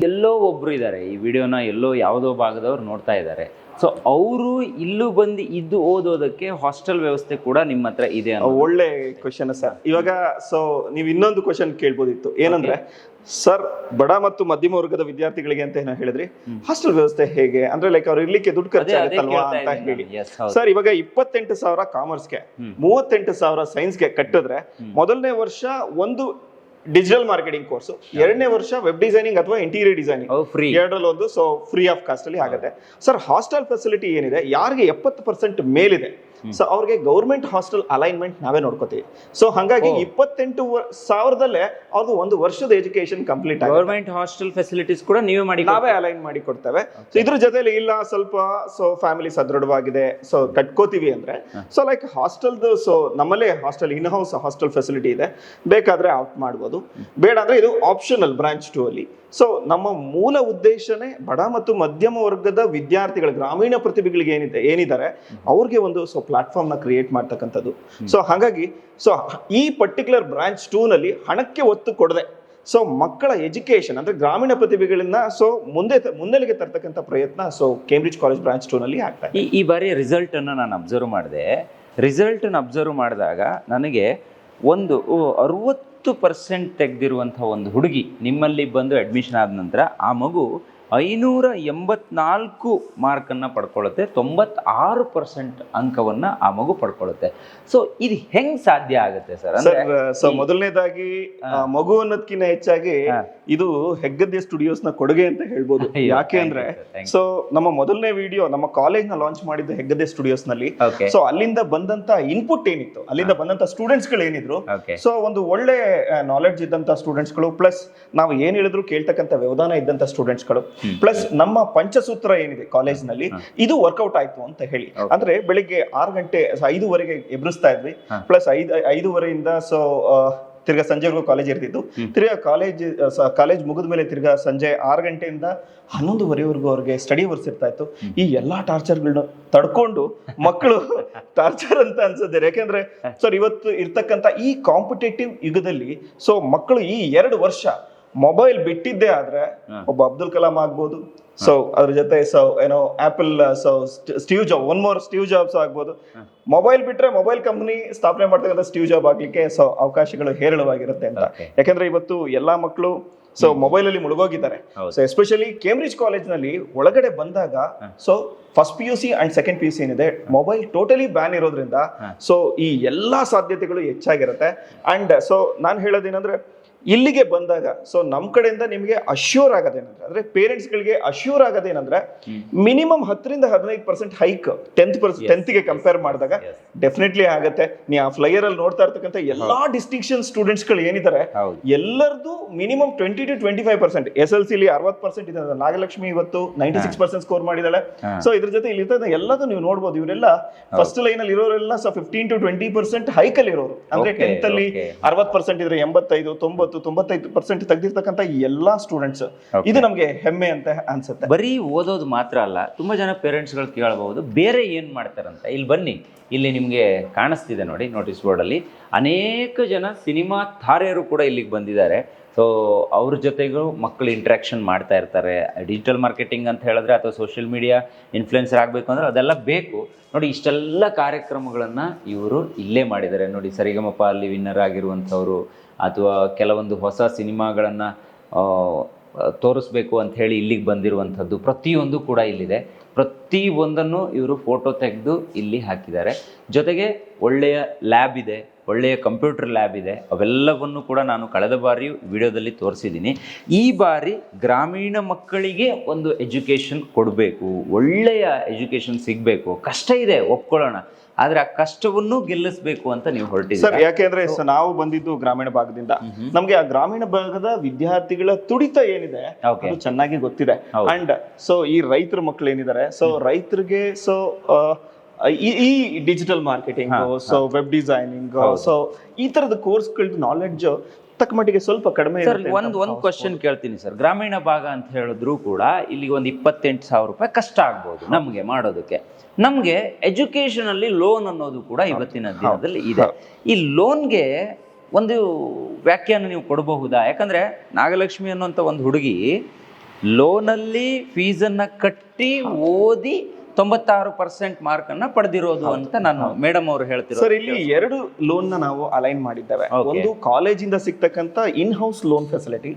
ಎಲ್ಲೋ ಒಬ್ರು ಇದ್ದಾರೆ, ಈ ವಿಡಿಯೋನ ಎಲ್ಲೋ ಯಾವುದೋ ಭಾಗದವ್ರು ನೋಡ್ತಾ ಇದ್ದಾರೆ. ಸೊ ಅವರು ಇಲ್ಲೂ ಬಂದು ಇದ್ದು ಓದೋದಕ್ಕೆ ಹಾಸ್ಟೆಲ್ ವ್ಯವಸ್ಥೆ ಕೂಡ ನಿಮ್ಮ ಹತ್ರ ಇದೆ ಅನ್ನೋ ಒಳ್ಳೆ ಕ್ವಶನ್ ಸರ್. ಇವಾಗ ಸೊ ನೀವು ಇನ್ನೊಂದು ಕ್ವಶನ್ ಕೇಳ್ಬೋದಿತ್ತು, ಏನಂದ್ರೆ ಸರ್ ಬಡ ಮತ್ತು ಮಧ್ಯಮ ವರ್ಗದ ವಿದ್ಯಾರ್ಥಿಗಳಿಗೆ ಅಂತ ಏನೋ ಹೇಳಿದ್ರಿ, ಹಾಸ್ಟೆಲ್ ವ್ಯವಸ್ಥೆ ಹೇಗೆ ಅಂದ್ರೆ ಲೈಕ್ ಅವ್ರು ಇರ್ಲಿಕ್ಕೆ ದುಡ್ಡು ಖರ್ಚಾಗುತ್ತಲ್ವಾ ಅಂತ ಹೇಳಿ. ಸರ್ ಇವಾಗ 28,000 ಕಾಮರ್ಸ್ಗೆ, 38,000 ಸೈನ್ಸ್ಗೆ ಕಟ್ಟಿದ್ರೆ ಮೊದಲನೇ ವರ್ಷ ಒಂದು ಡಿಜಿಟಲ್ ಮಾರ್ಕೆಟಿಂಗ್ ಕೋರ್ಸ್, ಎರಡನೇ ವರ್ಷ ವೆಬ್ ಡಿಸೈನಿಂಗ್ ಅಥವಾ ಇಂಟೀರಿಯರ್ ಡಿಸೈನಿಂಗ್, ಎರಡರಲ್ಲಿ ಒಂದು ಸೊ ಫ್ರೀ ಆಫ್ ಕಾಸ್ಟ್ ಅಲ್ಲಿ ಆಗುತ್ತೆ. ಸರ್ ಹಾಸ್ಟೆಲ್ ಫೆಸಿಲಿಟಿ ಏನಿದೆ, ಯಾರಿಗೆ 70% ಮೇಲಿದೆ ಸೊ ಅವ್ರಿಗೆ ಗೌರ್ಮೆಂಟ್ ಹಾಸ್ಟೆಲ್ ಅಲೈನ್ಮೆಂಟ್ ನಾವೇ ನೋಡ್ಕೋತೀವಿ. ಸೊ ಹಾಗಾಗಿ 28,000ದಲ್ಲೇ ಅವ್ರದ್ದು ಒಂದು ವರ್ಷದ ಎಜುಕೇಶನ್ ಕಂಪ್ಲೀಟ್ ಆಗುತ್ತೆ. ಗೌರ್ಮೆಂಟ್ ಹಾಸ್ಟೆಲ್ ಫೆಸಿಲಿಟೀಸ್ ಕೂಡ ನಾವೇ ಅಲೈನ್ ಮಾಡಿ ಕೊಡ್ತೇವೆ. ಸೊ ಇದ್ರ ಜೊತೆಲಿ ಇಲ್ಲ ಸ್ವಲ್ಪ ಸೊ ಫ್ಯಾಮಿಲಿ ಸದೃಢವಾಗಿದೆ ಸೊ ಕಟ್ಕೋತೀವಿ ಅಂದ್ರೆ ಸೊ ಲೈಕ್ ಹಾಸ್ಟೆಲ್ದು ಸೊ ನಮ್ಮಲ್ಲೇ hostel in house hostel facility ಇದೆ, ಬೇಕಾದ್ರೆ ಆಪ್ಟ್ ಮಾಡ್ಬೋದು, ಬೇಡ ಅಂದ್ರೆ ಇದು ಆಪ್ಷನಲ್ ಬ್ರಾಂಚ್ 2 ಅಲ್ಲಿ. ಸೊ ನಮ್ಮ ಮೂಲ ಉದ್ದೇಶನೇ ಬಡ ಮತ್ತು ಮಧ್ಯಮ ವರ್ಗದ ವಿದ್ಯಾರ್ಥಿಗಳು, ಗ್ರಾಮೀಣ ಪ್ರತಿಭೆಗಳಿಗೆ ಏನಿದ್ದಾರೆ ಅವ್ರಿಗೆ ಒಂದು ಸೊ ಪ್ಲಾಟ್ಫಾರ್ಮ್ ನ ಕ್ರಿಯೇಟ್ ಮಾಡ್ತಕ್ಕಂಥದ್ದು. ಸೊ ಹಾಗಾಗಿ ಸೊ ಈ ಪರ್ಟಿಕ್ಯುಲರ್ ಬ್ರಾಂಚ್ 2 ನಲ್ಲಿ ಹಣಕ್ಕೆ ಒತ್ತು ಕೊಡದೆ ಸೊ ಮಕ್ಕಳ ಎಜುಕೇಶನ್ ಅಂದ್ರೆ ಗ್ರಾಮೀಣ ಪ್ರತಿಭೆಗಳನ್ನ ಸೊ ಮುನ್ನೆಲೆಗೆ ತರ್ತಕ್ಕಂಥ ಪ್ರಯತ್ನ ಸೊ ಕೇಂಬ್ರಿಡ್ಜ್ ಕಾಲೇಜ್ ಬ್ರಾಂಚ್ 2 ನಲ್ಲಿ ಆಗ್ತಾ ಇದೆ. ಈ ಬಾರಿ ರಿಸಲ್ಟ್ ಅನ್ನು ನಾನು ಅಬ್ಸರ್ವ್ ಮಾಡಿದೆ. ರಿಸಲ್ಟ್ ಅಬ್ಸರ್ವ್ ಮಾಡಿದಾಗ ನನಗೆ ಒಂದು 60% ತೆಗೆದಿರುವಂಥ ಒಂದು ಹುಡುಗಿ ನಿಮ್ಮಲ್ಲಿ ಬಂದು ಅಡ್ಮಿಷನ್ ಆದ ನಂತರ ಆ ಮಗು 584 ಮಾರ್ಕನ್ನು ಪಡ್ಕೊಳ್ಳುತ್ತೆ, 96% ಅಂಕವನ್ನು ಆ ಮಗು ಪಡ್ಕೊಳ್ಳುತ್ತೆ. ಸೊ ಇದು ಹೆಂಗ್ ಸಾಧ್ಯ ಆಗುತ್ತೆ ಸರ್? ಸೊ ಮೊದಲನೇದಾಗಿ ಮಗು ಅನ್ನೋದಕ್ಕಿಂತ ಹೆಚ್ಚಾಗಿ ಇದು ಹೆಗ್ಗದ್ದೆ ಸ್ಟುಡಿಯೋಸ್ ನ ಕೊಡುಗೆ ಅಂತ ಹೇಳ್ಬೋದು. ಯಾಕೆ ಅಂದ್ರೆ ಸೊ ನಮ್ಮ ಮೊದಲನೇ ವಿಡಿಯೋ ನಮ್ಮ ಕಾಲೇಜ್ ನ ಲಾಂಚ್ ಮಾಡಿದ್ದು ಹೆಗ್ಗದ್ದೆ ಸ್ಟುಡಿಯೋಸ್ ನಲ್ಲಿ. ಸೊ ಅಲ್ಲಿಂದ ಬಂದಂತ ಇನ್ಪುಟ್ ಏನಿತ್ತು, ಅಲ್ಲಿಂದ ಬಂದಂತ ಸ್ಟೂಡೆಂಟ್ಸ್ ಗಳು ಏನಿದ್ರು, ಸೊ ಒಂದು ಒಳ್ಳೆ ನಾಲೆಡ್ಜ್ ಇದ್ದಂತ ಸ್ಟೂಡೆಂಟ್ಸ್ ಗಳು, ಪ್ಲಸ್ ನಾವು ಏನ್ ಹೇಳಿದ್ರು ಕೇಳ್ತಕ್ಕಂಥ ವ್ಯವಧಾನ ಇದ್ದಂತ ಸ್ಟೂಡೆಂಟ್ಸ್ ಗಳು, ಪ್ಲಸ್ ನಮ್ಮ ಪಂಚಸೂತ್ರ ಏನಿದೆ ಕಾಲೇಜ್ ನಲ್ಲಿ ಇದು ವರ್ಕೌಟ್ ಆಯ್ತು ಅಂತ ಹೇಳಿ. ಅಂದ್ರೆ ಬೆಳಿಗ್ಗೆ 6 ಗಂಟೆ 5:15 ಎಬ್ರಿಸ್ತಾ ಇದ್ವಿ, ಪ್ಲಸ್ 5:30 ಸೊ ತಿರ್ಗಾ ಸಂಜೆವರೆಗೂ ಕಾಲೇಜ್ ಇರ್ತಿತ್ತು. ತಿರ್ಗಾ ಕಾಲೇಜ್ ಮುಗಿದ ಮೇಲೆ ತಿರ್ಗಾ ಸಂಜೆ 6 ಗಂಟೆಯಿಂದ 11:30ವರೆಗೂ ಅವ್ರಿಗೆ ಸ್ಟಡಿ ಅವರ್ಸ್ ಇರ್ತಾ ಇತ್ತು. ಈ ಎಲ್ಲಾ ಟಾರ್ಚರ್ಗಳನ್ನ ತಡ್ಕೊಂಡು ಮಕ್ಕಳು ಟಾರ್ಚರ್ ಅಂತ ಅನ್ಸುತ್ತೆ. ಯಾಕೆಂದ್ರೆ ಸರ್ ಇವತ್ತು ಇರ್ತಕ್ಕಂಥ ಈ ಕಾಂಪಿಟೇಟಿವ್ ಯುಗದಲ್ಲಿ ಸೊ ಮಕ್ಕಳು ಈ 2 ವರ್ಷ ಮೊಬೈಲ್ ಬಿಟ್ಟಿದ್ದೇ ಆದ್ರೆ ಒಬ್ಬ ಅಬ್ದುಲ್ ಕಲಾಂ ಆಗ್ಬೋದು, ಸೊ ಅದ್ರ ಜೊತೆ ಸೊ ಏನೋ ಆಪಲ್ ಸೊ ಸ್ಟೀವ್ ಜಾಬ್ಸ್ ಆಗ್ಬೋದು. ಮೊಬೈಲ್ ಬಿಟ್ರೆ ಮೊಬೈಲ್ ಕಂಪನಿ ಸ್ಥಾಪನೆ ಮಾಡ್ತಕ್ಕಂಥ ಸ್ಟೀವ್ ಜಾಬ್ ಆಗ್ಲಿಕ್ಕೆ ಸೊ ಅವಕಾಶಗಳು ಹೇರಳವಾಗಿರುತ್ತೆ ಅಂತ. ಯಾಕಂದ್ರೆ ಇವತ್ತು ಎಲ್ಲಾ ಮಕ್ಕಳು ಸೊ ಮೊಬೈಲ್ ಅಲ್ಲಿ ಮುಳುಗೋಗಿದ್ದಾರೆ. ಸೊ ಎಸ್ಪೆಷಲಿ ಕೇಂಬ್ರಿಡ್ಜ್ ಕಾಲೇಜ್ ನಲ್ಲಿ ಒಳಗಡೆ ಬಂದಾಗ so first PUC and second PUC ಏನಿದೆ ಮೊಬೈಲ್ ಟೋಟಲಿ ಬ್ಯಾನ್ ಇರೋದ್ರಿಂದ ಸೊ ಈ ಎಲ್ಲಾ ಸಾಧ್ಯತೆಗಳು ಹೆಚ್ಚಾಗಿರುತ್ತೆ. ಅಂಡ್ ಸೊ ನಾನು ಹೇಳೋದೇನಂದ್ರೆ ಇಲ್ಲಿಗೆ ಬಂದಾಗ ಸೊ ನಮ್ ಕಡೆಯಿಂದ ನಿಮಗೆ ಅಶ್ಯೂರ್ ಆಗೋದೇನಂದ್ರೆ ಅಂದ್ರೆ ಪೇರೆಂಟ್ಸ್ ಗಳಿಗೆ ಅಶ್ಯೂರ್ ಆಗೋದೇನಂದ್ರೆ ಮಿನಿಮಮ್ 10% 15% ಹೈಕ್ 10th ಗೆ ಕಂಪೇರ್ ಮಾಡಿದಾಗ ಡೆಫಿನೆಟ್ಲಿ ಆಗುತ್ತೆ. ನೀವು ಆ ಫ್ಲೈಯರ್ ಅಲ್ಲಿ ನೋಡ್ತಾ ಇರ್ತಕ್ಕಂಥ ಎಲ್ಲಾ ಡಿಸ್ಟಿಂಕ್ಷನ್ ಸ್ಟೂಡೆಂಟ್ಸ್ ಗಳು ಏನಿದ್ದಾರೆ ಎಲ್ಲರದು ಮಿನಿಮಮ್ 20 to 25%. SLC ಇಲ್ಲಿ 60% ಇದೆ. ನಾಗಲಕ್ಷ್ಮಿ ಇವತ್ತು 96% ಸ್ಕೋರ್ ಮಾಡಿದಾಳೆ. ಸೊ ಇದ್ರ ಜೊತೆ ಇಲ್ಲಿ ಎಲ್ಲದೂ ನೀವು ನೋಡ್ಬೋದು. ಇವರೆಲ್ಲ ಫಸ್ಟ್ ಲೈನ್ ಅಲ್ಲಿ ಇರೋರೆಲ್ಲ 15 to 20% ಹೈಕ್ ಅಲ್ಲಿ ಇರೋರು. ಅಂದ್ರೆ 10th ಅಲ್ಲಿ 60% ಇದ್ರೆ 85, 90, 95% ತೆಗೆದಿರ್ತಕ್ಕಂಥ ಎಲ್ಲಾ ಸ್ಟೂಡೆಂಟ್ಸ್. ಇದು ನಮ್ಗೆ ಹೆಮ್ಮೆ ಅಂತ ಅನ್ಸುತ್ತೆ. ಬರೀ ಓದೋದು ಮಾತ್ರ ಅಲ್ಲ, ತುಂಬಾ ಜನ ಪೇರೆಂಟ್ಸ್ ಗಳು ಕೇಳಬಹುದು ಬೇರೆ ಏನ್ ಮಾಡ್ತಾರಂತ. ಇಲ್ಲಿ ಬನ್ನಿ, ಇಲ್ಲಿ ನಿಮ್ಗೆ ಕಾಣಿಸ್ತಿದೆ ನೋಡಿ ನೋಟಿಸ್ ಬೋರ್ಡ್ ಅಲ್ಲಿ ಅನೇಕ ಜನ ಸಿನಿಮಾ ತಾರೆಯರು ಕೂಡ ಇಲ್ಲಿಗೆ ಬಂದಿದ್ದಾರೆ. ಸೊ ಅವ್ರ ಜೊತೆಗೂ ಮಕ್ಕಳು ಇಂಟ್ರಾಕ್ಷನ್ ಮಾಡ್ತಾ ಇರ್ತಾರೆ. ಡಿಜಿಟಲ್ ಮಾರ್ಕೆಟಿಂಗ್ ಅಂತ ಹೇಳಿದ್ರೆ ಅಥವಾ ಸೋಷಿಯಲ್ ಮೀಡಿಯಾ ಇನ್ಫ್ಲುಯೆನ್ಸರ್ ಆಗಬೇಕು ಅಂದ್ರೆ ಅದೆಲ್ಲ ಬೇಕು. ನೋಡಿ ಇಷ್ಟೆಲ್ಲ ಕಾರ್ಯಕ್ರಮಗಳನ್ನು ಇವರು ಇಲ್ಲೇ ಮಾಡಿದ್ದಾರೆ. ನೋಡಿ ಸರಿಗಮಪ ಅಲ್ಲಿ ವಿನ್ನರ್ ಆಗಿರುವಂಥವ್ರು, ಅಥವಾ ಕೆಲವೊಂದು ಹೊಸ ಸಿನಿಮಾಗಳನ್ನು ತೋರಿಸ್ಬೇಕು ಅಂತ ಹೇಳಿ ಇಲ್ಲಿಗೆ ಬಂದಿರುವಂಥದ್ದು ಪ್ರತಿಯೊಂದು ಕೂಡ ಇಲ್ಲಿದೆ. ಪ್ರತಿಯೊಂದನ್ನು ಇವರು ಫೋಟೋ ತೆಗೆದು ಇಲ್ಲಿ ಹಾಕಿದ್ದಾರೆ. ಜೊತೆಗೆ ಒಳ್ಳೆಯ ಲ್ಯಾಬ್ ಇದೆ, ಒಳ್ಳೆಯ ಕಂಪ್ಯೂಟರ್ ಲ್ಯಾಬ್ ಇದೆ. ಅವೆಲ್ಲವನ್ನು ಕೂಡ ನಾನು ಕಳೆದ ಬಾರಿ ವಿಡಿಯೋದಲ್ಲಿ ತೋರಿಸಿದ್ದೀನಿ. ಈ ಬಾರಿ ಗ್ರಾಮೀಣ ಮಕ್ಕಳಿಗೆ ಒಂದು ಎಜುಕೇಷನ್ ಕೊಡಬೇಕು, ಒಳ್ಳೆಯ ಎಜುಕೇಷನ್ ಸಿಗಬೇಕು. ಕಷ್ಟ ಇದೆ, ಒಪ್ಕೊಳ್ಳೋಣ, ಆದ್ರೆ ಆ ಕಷ್ಟವನ್ನು ಗೆಲ್ಲಿಸಬೇಕು ಅಂತ ನೀವು ಹೊರಟಿದ್ದೀರಿ ಸರ್. ಯಾಕೆಂದ್ರೆ ನಾವು ಬಂದಿದ್ದು ಗ್ರಾಮೀಣ ಭಾಗದಿಂದ, ನಮ್ಗೆ ಆ ಗ್ರಾಮೀಣ ಭಾಗದ ವಿದ್ಯಾರ್ಥಿಗಳ ತುಡಿತ ಏನಿದೆ ಅದು ಚೆನ್ನಾಗಿ ಗೊತ್ತಿದೆ. ಅಂಡ್ ಸೊ ಈ ರೈತರ ಮಕ್ಕಳು ಏನಿದ್ದಾರೆ, ಸೊ ರೈತರಿಗೆ ಸೊ ಈ digital marketing, so web designing, so ಈ ತರದ ಕೋರ್ಸ್ಗಳದ್ದು ನಾಲೆಡ್ಜ್ ತಕ್ಕ ಮಟ್ಟಿಗೆ ಸ್ವಲ್ಪ ಕಡಿಮೆ. ಒಂದು ಕ್ವಶನ್ ಕೇಳ್ತೀನಿ ಸರ್. ಗ್ರಾಮೀಣ ಭಾಗ ಅಂತ ಹೇಳಿದ್ರು ಕೂಡ ಇಲ್ಲಿಗೆ ಒಂದು 28,000 ರೂಪಾಯಿ ಕಷ್ಟ ಆಗ್ಬೋದು ನಮ್ಗೆ ಮಾಡೋದಕ್ಕೆ. ನಮ್ಗೆ ಎಜುಕೇಶನ್ ಅಲ್ಲಿ ಲೋನ್ ಅನ್ನೋದು ಕೂಡ ಇವತ್ತಿನ ದಿನದಲ್ಲಿ ಇದೆ. ಈ ಲೋನ್ಗೆ ಒಂದು ವ್ಯಾಖ್ಯಾನ ನೀವು ಕೊಡಬಹುದಾ? ಯಾಕಂದರೆ ನಾಗಲಕ್ಷ್ಮಿ ಅನ್ನೋಂಥ ಒಂದು ಹುಡುಗಿ ಲೋನಲ್ಲಿ ಫೀಸನ್ನು ಕಟ್ಟಿ ಓದಿ 96% ಮಾರ್ಕನ್ನು ಪಡೆದಿರೋದು ಅಂತ ನಾನು ಮೇಡಮ್ ಅವರು ಹೇಳ್ತಿರೋ. ಸರ್, ಇಲ್ಲಿ 2 ಲೋನ್ ನಾವು ಅಲೈನ್ ಮಾಡಿದ್ದೇವೆ. ಒಂದು ಕಾಲೇಜಿಂದ ಸಿಗ್ತಕ್ಕಂತ ಇನ್ ಹೌಸ್ ಲೋನ್ ಫೆಸಿಲಿಟಿ,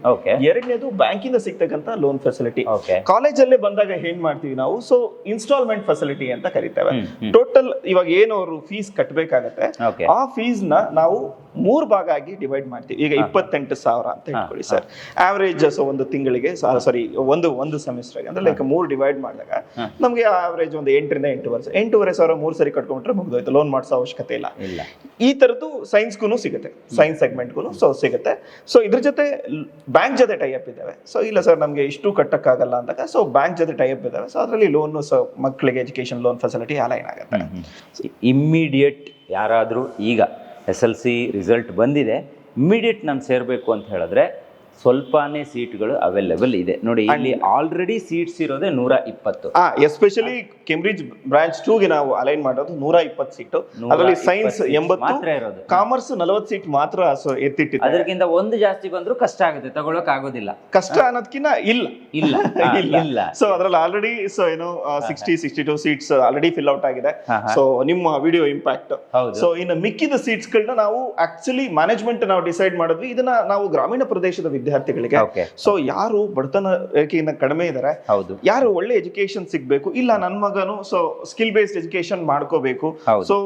ಎರಡನೇದು ಬ್ಯಾಂಕಿಂದ ಸಿಗ್ತಕ್ಕಂತ ಲೋನ್ ಫೆಸಿಲಿಟಿ. ಕಾಲೇಜಲ್ಲೇ ಬಂದಾಗ ಏನ್ ಮಾಡ್ತೀವಿ ನಾವು, ಸೊ ಇನ್ಸ್ಟಾಲ್ಮೆಂಟ್ ಫೆಸಿಲಿಟಿ ಅಂತ ಕರಿತೇವೆ. ಟೋಟಲ್ ಇವಾಗ ಏನು ಅವರು ಫೀಸ್ ಕಟ್ಟಬೇಕಾಗತ್ತೆ, ಆ ಫೀಸ್ ನ ನಾವು 3 ಭಾಗ ಆಗಿ ಡಿವೈಡ್ ಮಾಡ್ತೀವಿ. ಈಗ 28,000 ಅಂತ ಇಟ್ಕೊಳ್ಳಿ ಸರ್, ಆವರೇಜ್. ಸೊ ಒಂದು ತಿಂಗಳಿಗೆ, ಸಾರಿ ಒಂದು ಸೆಮಿಸ್ಟರ್ ಅಂದ್ರೆ ಲೈಕ್ 3 ಡಿವೈಡ್ ಮಾಡಿದಾಗ ನಮ್ಗೆ ಆವರೇಜ್ ಒಂದು 8 ರಿಂದ 8,500 3 ಸರಿ ಕಟ್ಕೊಂಡ್ರೆ ಮುಗಿದೋಯ್ತು, ಲೋನ್ ಮಾಡಿಸೋ ಅವಶ್ಯಕತೆ ಇಲ್ಲ. ಈ ತರದ್ದು ಸೈನ್ಸ್ಗೂ ಸಿಗುತ್ತೆ, ಸೈನ್ಸ್ ಸೆಗ್ಮೆಂಟ್ಗೂ ಸೊ ಸಿಗುತ್ತೆ. ಸೊ ಇದ್ರ ಜೊತೆ ಬ್ಯಾಂಕ್ ಜೊತೆ ಟೈ ಅಪ್ ಇದ್ದಾವೆ. ಸೊ ಇಲ್ಲ ಸರ್ ನಮ್ಗೆ ಇಷ್ಟು ಕಟ್ಟಕ್ಕಾಗಲ್ಲ ಅಂದಾಗ ಸೊ ಬ್ಯಾಂಕ್ ಜೊತೆ ಟೈ ಅಪ್ ಇದ್ದಾವೆ. ಸೊ ಅದರಲ್ಲಿ ಲೋನ್, ಸೊ ಮಕ್ಕಳಿಗೆ ಎಜುಕೇಶನ್ ಲೋನ್ ಫೆಸಿಲಿಟಿ ಅಲೈನ್ ಆಗುತ್ತೆ. ಇಮ್ಮಿಡಿಯೇಟ್ ಯಾರಾದರೂ ಈಗ SLC ರಿಸಲ್ಟ್ ಬಂದಿದೆ, ಇಮ್ಮಿಡಿಯೇಟ್ ನಾನು ಸೇರಬೇಕು ಅಂತ ಹೇಳಿದ್ರೆ ಸ್ವಲ್ಪನೇ ಸೀಟ್ಗಳು ಅವೈಲೇಬಲ್ ಇದೆ ನೋಡಿ. ಇಲ್ಲಿ ಆಲ್ರೆಡಿ ಸೀಟ್ಸ್ ಇರೋದೇ 120. ಎಸ್ಪೆಷಲಿ ಕೇಂಬ್ರಿಡ್ಜ್ ಬ್ರಾಂಚ್ 2 ಗೆ ನಾವು ಅಲೈನ್ ಮಾಡೋದು 120 ಸೀಟು. ಅದರಲ್ಲಿ ಸೈನ್ಸ್ 80 ಮಾತ್ರ ಇರೋದು, ಕಾಮರ್ಸ್ 40 ಸೀಟ್ ಮಾತ್ರ ಎತ್ತಿಟ್ಟಿದೆ. ಅದಕ್ಕಿಂತ ಒಂದು ಜಾಸ್ತಿ ಬಂದ್ರು ಕಷ್ಟ ಆಗುತ್ತೆ, ತಗೊಳಕ್ ಆಗೋದಿಲ್ಲ. ಕಷ್ಟ ಅನ್ನೋದಕ್ಕಿಂತ ಇಲ್ಲ. ಸೊ ಅದರಲ್ಲಿ ಆಲ್ರೆಡಿ ಸೊ ಏನೋ 62 ಸೀಟ್ಸ್ ಆಲ್ರೆಡಿ ಫಿಲ್ ಔಟ್ ಆಗಿದೆ. ಸೊ ನಿಮ್ಮ ವಿಡಿಯೋ ಇಂಪ್ಯಾಕ್ಟ್. ಸೊ ಇನ್ನು ಮಿಕ್ಕಿದ ಸೀಟ್ಸ್ ಗಳನ್ನ ನಾವು ಆಕ್ಚುಲಿ ಮ್ಯಾನೇಜ್ಮೆಂಟ್ ನಾವು ಡಿಸೈಡ್ ಮಾಡಿದ್ವಿ. ಇದನ್ನ ನಾವು ಗ್ರಾಮೀಣ ಪ್ರದೇಶದ ವಿದ್ಯಾರ್ಥಿಗಳಿಗೆ, ಸೊ ಯಾರು ಬಡತನ ರೇಖೆಯಿಂದ ಕಡಿಮೆ ಇದಾರೆ, ಯಾರು ಒಳ್ಳೆ ಎಜುಕೇಶನ್ ಸಿಗ್ಬೇಕು, ಇಲ್ಲ ನನ್ನ ಮಗನು ಸೊ ಸ್ಕಿಲ್ ಬೇಸ್ಡ್ ಎಜುಕೇಶನ್ ಮಾಡ್ಕೋಬೇಕು, ಸೊ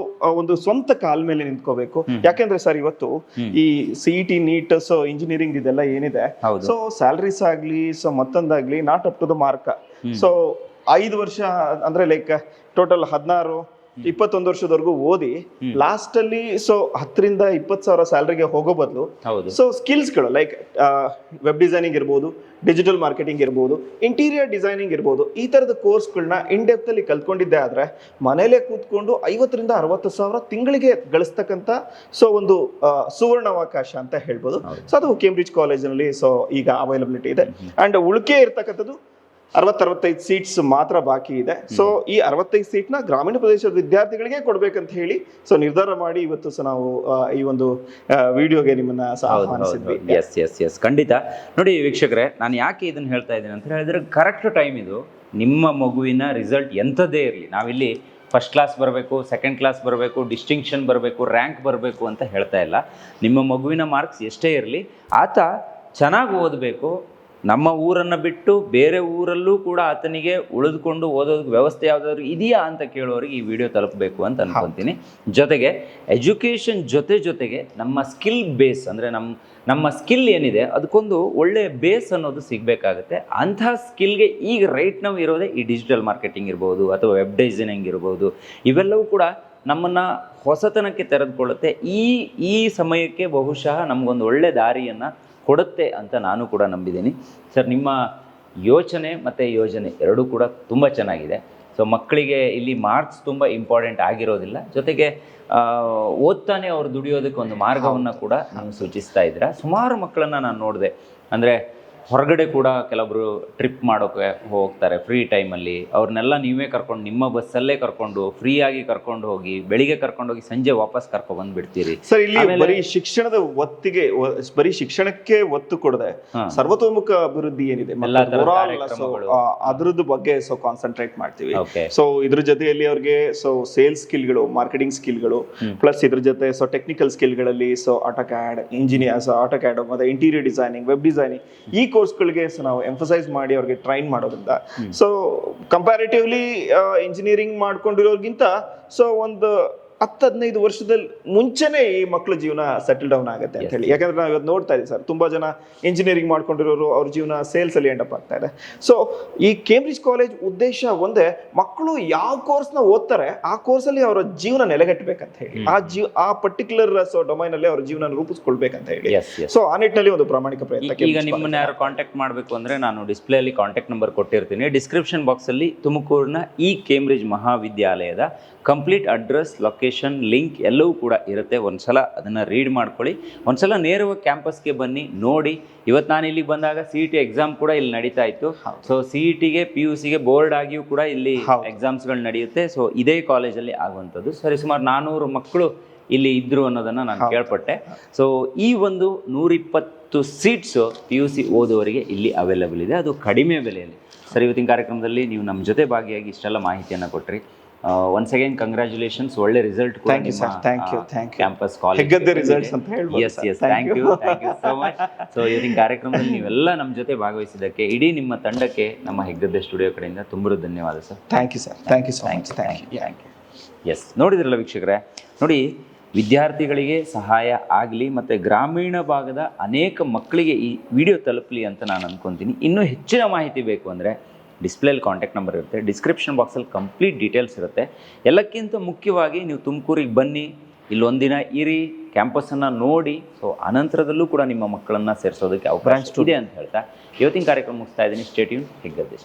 ಒಂದು ಸ್ವಂತ ಕಾಲ್ ಮೇಲೆ ನಿಂತ್ಕೋಬೇಕು. ಯಾಕೆಂದ್ರೆ ಸರ್ ಇವತ್ತು ಈ CET ನೀಟ್ ಸೊ ಇಂಜಿನಿಯರಿಂಗ್ ಇದೆಲ್ಲ ಏನಿದೆ, ಸೊ ಸ್ಯಾಲರೀಸ್ ಆಗ್ಲಿ ಸೊ ಮತ್ತೊಂದಾಗ್ಲಿ not up to the mark. ಸೊ 5 ವರ್ಷ ಅಂದ್ರೆ ಲೈಕ್ ಟೋಟಲ್ 21 ವರ್ಷದವರೆಗೂ ಓದಿ ಲಾಸ್ಟ್ ಅಲ್ಲಿ ಸೊ 10 ರಿಂದ 20,000 ಸ್ಯಾಲರಿಗೆ ಹೋಗೋ ಬದಲು ಸೊ ಸ್ಕಿಲ್ಸ್ಗಳು ಲೈಕ್ ವೆಬ್ ಡಿಸೈನಿಂಗ್ ಇರ್ಬೋದು, ಡಿಜಿಟಲ್ ಮಾರ್ಕೆಟಿಂಗ್ ಇರ್ಬೋದು, ಇಂಟೀರಿಯರ್ ಡಿಸೈನಿಂಗ್ ಇರ್ಬೋದು, ಈ ತರದ ಕೋರ್ಸ್ಗಳನ್ನ ಇನ್ ಡೆಪ್ತ್ ಅಲ್ಲಿ ಕಲ್ತ್ಕೊಂಡಿದ್ದೆ ಆದ್ರೆ ಮನೇಲೆ ಕೂತ್ಕೊಂಡು 50 ರಿಂದ 60,000 ತಿಂಗಳಿಗೆ ಗಳಿಸ್ತಕ್ಕಂಥ ಸೊ ಒಂದು ಸುವರ್ಣಾವಕಾಶ ಅಂತ ಹೇಳ್ಬೋದು. ಸೊ ಅದು ಕೇಂಬ್ರಿಡ್ಜ್ ಕಾಲೇಜಿನಲ್ಲಿ ಸೊ ಈಗ ಅವೈಲಬಿಲಿಟಿ ಇದೆ. ಅಂಡ್ ಉಳಿಕೆ ಇರ್ತಕ್ಕಂಥದ್ದು 60-65 ಸೀಟ್ಸ್ ಮಾತ್ರ ಬಾಕಿ ಇದೆ. ಸೊ ಈ 65 ಸೀಟ್ನ ಗ್ರಾಮೀಣ ಪ್ರದೇಶದ ವಿದ್ಯಾರ್ಥಿಗಳಿಗೆ ಕೊಡ್ಬೇಕಂತ ಹೇಳಿ ಸೊ ನಿರ್ಧಾರ ಮಾಡಿ ಇವತ್ತು ಸೊ ನಾವು ಈ ಒಂದು ವಿಡಿಯೋಗೆ ನಿಮ್ಮನ್ನ ಆಹ್ವಾನಿಸಿದ್ವಿ. ಎಸ್ ಖಂಡಿತ. ನೋಡಿ ವೀಕ್ಷಕರೇ, ನಾನು ಯಾಕೆ ಇದನ್ನ ಹೇಳ್ತಾ ಇದ್ದೀನಿ ಅಂತ ಹೇಳಿದ್ರೆ ಕರೆಕ್ಟ್ ಟೈಮ್ ಇದು. ನಿಮ್ಮ ಮಗುವಿನ ರಿಸಲ್ಟ್ ಎಂಥದ್ದೇ ಇರಲಿ, ನಾವಿಲ್ಲಿ ಫಸ್ಟ್ ಕ್ಲಾಸ್ ಬರಬೇಕು, ಸೆಕೆಂಡ್ ಕ್ಲಾಸ್ ಬರಬೇಕು, ಡಿಸ್ಟಿಂಕ್ಷನ್ ಬರಬೇಕು, ರ್ಯಾಂಕ್ ಬರಬೇಕು ಅಂತ ಹೇಳ್ತಾ ಇಲ್ಲ. ನಿಮ್ಮ ಮಗುವಿನ ಮಾರ್ಕ್ಸ್ ಎಷ್ಟೇ ಇರಲಿ, ಆತ ಚೆನ್ನಾಗಿ ಓದಬೇಕು. ನಮ್ಮ ಊರನ್ನು ಬಿಟ್ಟು ಬೇರೆ ಊರಲ್ಲೂ ಕೂಡ ಆತನಿಗೆ ಉಳಿದುಕೊಂಡು ಓದೋದಕ್ಕೆ ವ್ಯವಸ್ಥೆ ಯಾವುದಾದ್ರು ಇದೆಯಾ ಅಂತ ಕೇಳೋರಿಗೆ ಈ ವಿಡಿಯೋ ತಲುಪಬೇಕು ಅಂತ ಅನ್ಕೊತೀನಿ. ಜೊತೆಗೆ ಎಜುಕೇಷನ್ ಜೊತೆಗೆ ನಮ್ಮ ಸ್ಕಿಲ್ ಬೇಸ್ ಅಂದರೆ ನಮ್ಮ ಸ್ಕಿಲ್ ಏನಿದೆ ಅದಕ್ಕೊಂದು ಒಳ್ಳೆಯ ಬೇಸ್ ಅನ್ನೋದು ಸಿಗಬೇಕಾಗುತ್ತೆ. ಅಂತಹ ಸ್ಕಿಲ್ಗೆ ಈಗ ರೈಟ್ ನಾವು ಇರೋದೇ ಈ ಡಿಜಿಟಲ್ ಮಾರ್ಕೆಟಿಂಗ್ ಇರ್ಬೋದು ಅಥವಾ ವೆಬ್ ಡಿಸೈನಿಂಗ್ ಇರ್ಬೋದು. ಇವೆಲ್ಲವೂ ಕೂಡ ನಮ್ಮನ್ನು ಹೊಸತನಕ್ಕೆ ತೆರೆದುಕೊಳ್ಳುತ್ತೆ. ಈ ಸಮಯಕ್ಕೆ ಬಹುಶಃ ನಮಗೊಂದು ಒಳ್ಳೆ ದಾರಿಯನ್ನು ಕೊಡುತ್ತೆ ಅಂತ ನಾನು ಕೂಡ ನಂಬಿದ್ದೀನಿ. ಸರ್, ನಿಮ್ಮ ಯೋಚನೆ ಮತ್ತು ಯೋಜನೆ ಎರಡೂ ಕೂಡ ತುಂಬ ಚೆನ್ನಾಗಿದೆ. ಸೊ ಮಕ್ಕಳಿಗೆ ಇಲ್ಲಿ ಮಾರ್ಕ್ಸ್ ತುಂಬ ಇಂಪಾರ್ಟೆಂಟ್ ಆಗಿರೋದಿಲ್ಲ, ಜೊತೆಗೆ ಓದ್ತಾನೆ ಅವ್ರು ದುಡಿಯೋದಕ್ಕೆ ಒಂದು ಮಾರ್ಗವನ್ನು ಕೂಡ ನೀವು ಸೂಚಿಸ್ತಾ ಇದ್ದೀರಾ. ಸುಮಾರು ಮಕ್ಕಳನ್ನು ನಾನು ನೋಡಿದೆ, ಅಂದರೆ ಹೊರಗಡೆ ಕೂಡ ಕೆಲವೊಬ್ರು ಟ್ರಿಪ್ ಮಾಡೋಕೆ ಹೋಗ್ತಾರೆ ಫ್ರೀ ಟೈಮಲ್ಲಿ. ಅವ್ರನ್ನೆಲ್ಲ ನೀವೇ ಕರ್ಕೊಂಡು ನಿಮ್ಮ ಬಸ್ಸಲ್ಲೇ ಕರ್ಕೊಂಡು ಫ್ರೀಯಾಗಿ ಕರ್ಕೊಂಡು ಹೋಗಿ ಬೆಳಿಗ್ಗೆ ಕರ್ಕೊಂಡು ಹೋಗಿ ಸಂಜೆ ವಾಪಸ್ ಕರ್ಕೊಂಡು ಬಂದ್ಬಿಡ್ತೀರಿ. ಸರ್, ಇಲ್ಲಿ ಬರೀ ಶಿಕ್ಷಣದ ಒತ್ತಿಗೆ, ಬರೀ ಶಿಕ್ಷಣಕ್ಕೆ ಒತ್ತು ಕೊಡದೆ ಸರ್ವತೋಮುಖ ಅಭಿವೃದ್ಧಿ ಏನಿದೆ ಅದ್ರದ್ದು ಬಗ್ಗೆ ಸೊ ಕಾನ್ಸಂಟ್ರೇಟ್ ಮಾಡ್ತೀವಿ. ಸೊ ಇದ್ರ ಜೊತೆಯಲ್ಲಿ ಅವ್ರಿಗೆ ಸೊ ಸೇಲ್ಸ್ ಸ್ಕಿಲ್ಗಳು, ಮಾರ್ಕೆಟಿಂಗ್ ಸ್ಕಿಲ್ಗಳು, ಪ್ಲಸ್ ಇದ್ರ ಜೊತೆ ಸೊ ಟೆಕ್ನಿಕಲ್ ಸ್ಕಿಲ್ಗಳಲ್ಲಿ ಸೊ ಆಟೋಕ್ಯಾಡ್ ಇಂಜಿನಿಯರ್ಸ್, ಆಟೋಕ್ಯಾಡ್ ಮತ್ತೆ ಇಂಟೀರಿಯರ್ ಡಿಸೈನಿಂಗ್, ವೆಬ್ ಡಿಸೈನಿಂಗ್ ಈ ಕೋರ್ಸ್ಗಳಿಗೆ ನಾವು ಎಂಫಸೈಸ್ ಮಾಡಿ ಅವ್ರಿಗೆ ಟ್ರೈನ್ ಮಾಡೋದ್ರಿಂದ ಸೊ ಕಂಪ್ಯಾರಿಟಿವ್ಲಿ ಇಂಜಿನಿಯರಿಂಗ್ ಮಾಡ್ಕೊಂಡಿರೋರ್ಗಿಂತ ಸೊ ಒಂದು 10-15 ವರ್ಷದಲ್ಲಿ ಮುಂಚೆನೆ ಈ ಮಕ್ಕಳ ಜೀವನ ಸೆಟಲ್ ಡೌನ್ ಆಗುತ್ತೆ ಅಂತ ಹೇಳಿ. ಯಾಕಂದ್ರೆ ನಾವು ಇವತ್ತು ನೋಡ್ತಾ ಇದ್ದೀವಿ ಸರ್, ತುಂಬಾ ಜನ ಇಂಜಿನಿಯರಿಂಗ್ ಮಾಡ್ಕೊಂಡಿರೋರು ಅವ್ರ ಜೀವನ ಸೇಲ್ಸ್ ಅಲ್ಲಿ ಎಂಡ್ ಅಪ್ ಆಗ್ತಾ ಇದೆ. ಸೊ ಈ ಕೇಂಬ್ರಿಡ್ಜ್ ಕಾಲೇಜ್ ಉದ್ದೇಶ ಒಂದೇ, ಮಕ್ಕಳು ಯಾವ ಕೋರ್ಸ್ ನ ಓದ್ತಾರೆ ಆ ಕೋರ್ಸ್ ಅಲ್ಲಿ ಅವರ ಜೀವನ ನೆಲೆಗಟ್ಟಬೇಕಂತ ಹೇಳಿ, ಆ ಪರ್ಟಿಕ್ಯುಲರ್ ಸೊ ಡೊಮೈನ್ ಅಲ್ಲಿ ಅವ್ರ ಜೀವನ ರೂಪಿಸ್ಕೊಳ್ಬೇಕಂತ ಹೇಳಿ. ಸೊ ಆ ನಿಟ್ಟಿನಲ್ಲಿ ಒಂದು ಪ್ರಾಮಾಣಿಕ ಪ್ರಯತ್ನ. ಈಗ ನಿಮ್ಮನ್ನ ಯಾರು ಕಾಂಟ್ಯಾಕ್ಟ್ ಮಾಡಬೇಕು ಅಂದ್ರೆ ನಾನು ಡಿಸ್ಪ್ಲೇ ಅಲ್ಲಿ ಕಾಂಟ್ಯಾಕ್ಟ್ ನಂಬರ್ ಕೊಟ್ಟಿರ್ತೀನಿ. ಡಿಸ್ಕ್ರಿಪ್ಷನ್ ಬಾಕ್ಸ್ ಅಲ್ಲಿ ತುಮಕೂರಿನ ಈ ಕೇಂಬ್ರಿಡ್ಜ್ ಮಹಾವಿದ್ಯಾಲಯದ ಕಂಪ್ಲೀಟ್ ಅಡ್ರೆಸ್, ಲೊಕೇಶನ್, ಲಿಂಕ್ ಎಲ್ಲವೂ ಕೂಡ ಇರುತ್ತೆ. ಒಂದ್ಸಲ ಅದನ್ನು ರೀಡ್ ಮಾಡ್ಕೊಳ್ಳಿ. ಒಂದ್ಸಲ ನೇರವಾಗಿ ಕ್ಯಾಂಪಸ್ಗೆ ಬನ್ನಿ, ನೋಡಿ. ಇವತ್ತು ನಾನು ಇಲ್ಲಿಗೆ ಬಂದಾಗ CET ಎಕ್ಸಾಮ್ ಕೂಡ ಇಲ್ಲಿ ನಡೀತಾ ಇತ್ತು. ಸೊ CETಗೆ PUCಗೆ ಬೋರ್ಡ್ ಆಗಿಯೂ ಕೂಡ ಇಲ್ಲಿ ಎಕ್ಸಾಮ್ಸ್ಗಳು ನಡೆಯುತ್ತೆ. ಸೊ ಇದೇ ಕಾಲೇಜಲ್ಲಿ ಆಗುವಂಥದ್ದು. ಸರಿ, ಸುಮಾರು 400 ಮಕ್ಕಳು ಇಲ್ಲಿ ಇದ್ರು ಅನ್ನೋದನ್ನು ನಾನು ಕೇಳ್ಪಟ್ಟೆ. ಸೊ ಈ ಒಂದು 120 ಸೀಟ್ಸು PUC ಓದುವವರಿಗೆ ಇಲ್ಲಿ ಅವೈಲೇಬಲ್ ಇದೆ, ಅದು ಕಡಿಮೆ ಬೆಲೆಯಲ್ಲಿ. ಸರ್, ಇವತ್ತಿನ ಕಾರ್ಯಕ್ರಮದಲ್ಲಿ ನೀವು ನಮ್ಮ ಜೊತೆ ಭಾಗಿಯಾಗಿ ಇಷ್ಟೆಲ್ಲ ಮಾಹಿತಿಯನ್ನು ಕೊಟ್ರಿ. ಒನ್ಸ್ ಅಗೇನ್ ಕಂಗ್ರ್ಯಾಚುಲೇಷನ್ಸ್, ಒಳ್ಳೆ ರಿಸಲ್ಟ್ ಕ್ಯಾಂಪಸ್ ಕಾಲೇಜ್ ರಿಸಲ್ಟ್ಸ್ ಅಂತ ಹೇಳ್ಬೋದು. Yes yes, thank you so much. So ಇವತ್ತಿನ ಕಾರ್ಯಕ್ರಮದಲ್ಲಿ ನೀವೆಲ್ಲ ನಮ್ಮ ಜೊತೆ ಭಾಗವಹಿಸಿದ್ದಕ್ಕೆ ಇಡೀ ನಿಮ್ಮ ತಂಡಕ್ಕೆ ನಮ್ಮ ಹೆಗ್ಗದ್ದೆ ಸ್ಟುಡಿಯೋ ಕಡೆಯಿಂದ ತುಂಬ ಧನ್ಯವಾದ sir. Thank you sir, thank you so much. Thank you. Yes, ನೋಡಿದ್ರಲ್ಲ ವೀಕ್ಷಕರೇ, ನೋಡಿ ವಿದ್ಯಾರ್ಥಿಗಳಿಗೆ ಸಹಾಯ ಆಗಲಿ ಮತ್ತು ಗ್ರಾಮೀಣ ಭಾಗದ ಅನೇಕ ಮಕ್ಕಳಿಗೆ ಈ ವಿಡಿಯೋ ತಲುಪಲಿ ಅಂತ ನಾನು ಅಂದ್ಕೊತೀನಿ. ಇನ್ನೂ ಹೆಚ್ಚಿನ ಮಾಹಿತಿ ಬೇಕು ಅಂದರೆ ಡಿಸ್ಪ್ಲೇಲಿ ಕಾಂಟ್ಯಾಕ್ಟ್ ನಂಬರ್ ಇರುತ್ತೆ, ಡಿಸ್ಕ್ರಿಪ್ಷನ್ ಬಾಕ್ಸಲ್ಲಿ ಕಂಪ್ಲೀಟ್ ಡೀಟೇಲ್ಸ್ ಇರುತ್ತೆ. ಎಲ್ಲಕ್ಕಿಂತ ಮುಖ್ಯವಾಗಿ ನೀವು ತುಮಕೂರಿಗೆ ಬನ್ನಿ, ಇಲ್ಲೊಂದಿನ ಇರಿ, ಕ್ಯಾಂಪಸ್ಸನ್ನು ನೋಡಿ. ಸೊ ಅನಂತರದಲ್ಲೂ ಕೂಡ ನಿಮ್ಮ ಮಕ್ಕಳನ್ನು ಸೇರಿಸೋದಕ್ಕೆ ಅವಕಾಶ ಇದೆ ಅಂತ ಹೇಳ್ತಾ ಇವತ್ತಿನ ಕಾರ್ಯಕ್ರಮ ಮುಗಿಸ್ತಾ ಇದ್ದೀನಿ. Stay tune, Heggadde.